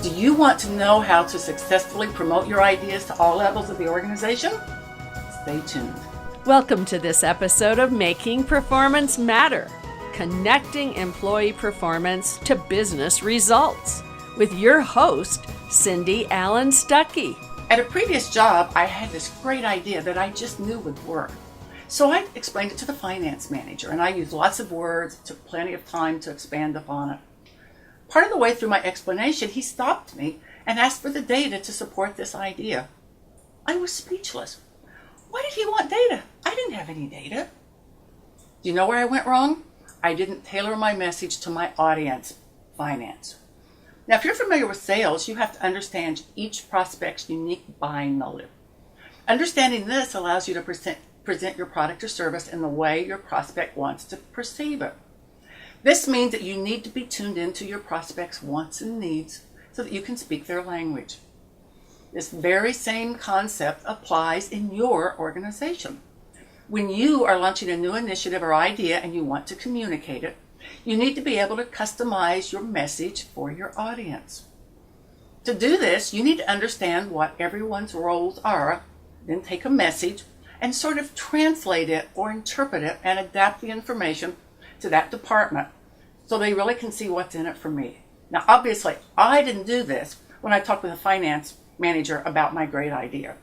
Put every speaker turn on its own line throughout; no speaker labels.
Do you want to know how to successfully promote your ideas to all levels of the organization? Stay tuned.
Welcome to this episode of Making Performance Matter, connecting employee performance to business results, with your host, Cindy Allen Stuckey.
At a previous job, I had this great idea that I just knew would work. So I explained it to the finance manager, and I used lots of words. It took plenty of time to expand upon it. Part of the way through my explanation, he stopped me and asked for the data to support this idea. I was speechless. Why did he want data? I didn't have any data. Do you know where I went wrong? I didn't tailor my message to my audience, finance. Now, if you're familiar with sales, you have to understand each prospect's unique buying motive. Understanding this allows you to present your product or service in the way your prospect wants to perceive it. This means that you need to be tuned into your prospect's wants and needs so that you can speak their language. This very same concept applies in your organization. When you are launching a new initiative or idea and you want to communicate it, you need to be able to customize your message for your audience. To do this, you need to understand what everyone's roles are, then take a message and sort of translate it or interpret it and adapt the information to that department so they really can see what's in it for me. Now, obviously, I didn't do this when I talked with a finance manager about my great idea.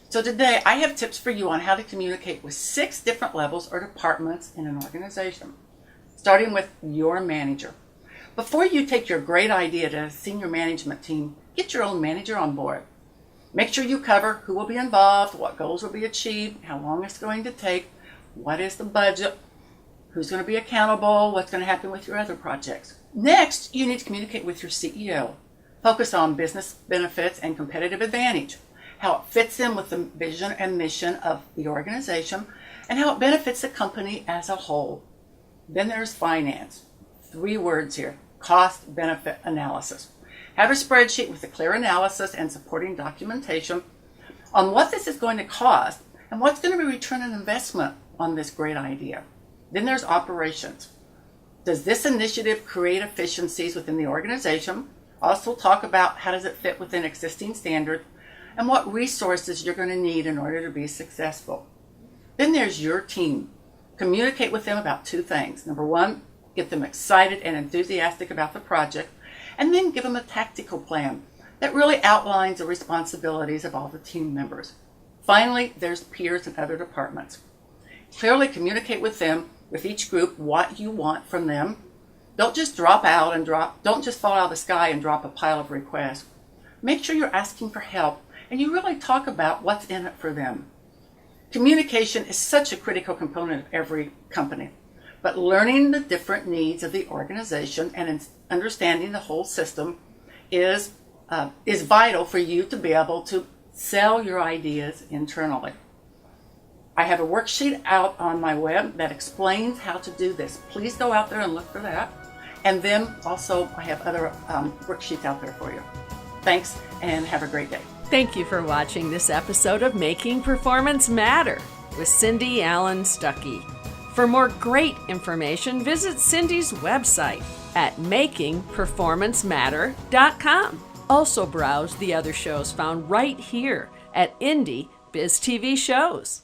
So today, I have tips for you on how to communicate with 6 different levels or departments in an organization, starting with your manager. Before you take your great idea to a senior management team, get your own manager on board. Make sure you cover who will be involved, what goals will be achieved, how long it's going to take, what is the budget, who's going to be accountable, what's going to happen with your other projects. Next, you need to communicate with your CEO. Focus on business benefits and competitive advantage, how it fits in with the vision and mission of the organization, and how it benefits the company as a whole. Then there's finance. 3 words here: cost-benefit analysis. Have a spreadsheet with a clear analysis and supporting documentation on what this is going to cost and what's going to be return on investment on this great idea. Then there's operations. Does this initiative create efficiencies within the organization? Also talk about how does it fit within existing standards and what resources you're going to need in order to be successful. Then there's your team. Communicate with them about 2 things. Number 1, get them excited and enthusiastic about the project, and then give them a tactical plan that really outlines the responsibilities of all the team members. Finally, there's peers and other departments. Clearly communicate with them, with each group, what you want from them. Don't just don't just fall out of the sky and drop a pile of requests. Make sure you're asking for help and you really talk about what's in it for them. Communication is such a critical component of every company, but learning the different needs of the organization and understanding the whole system is vital for you to be able to sell your ideas internally. I have a worksheet out on my web that explains how to do this. Please go out there and look for that. And then also I have other worksheets out there for you. Thanks and have a great day.
Thank you for watching this episode of Making Performance Matter with Cindy Allen Stuckey. For more great information, visit Cindy's website at makingperformancematter.com. Also browse the other shows found right here at Indie Biz TV Shows.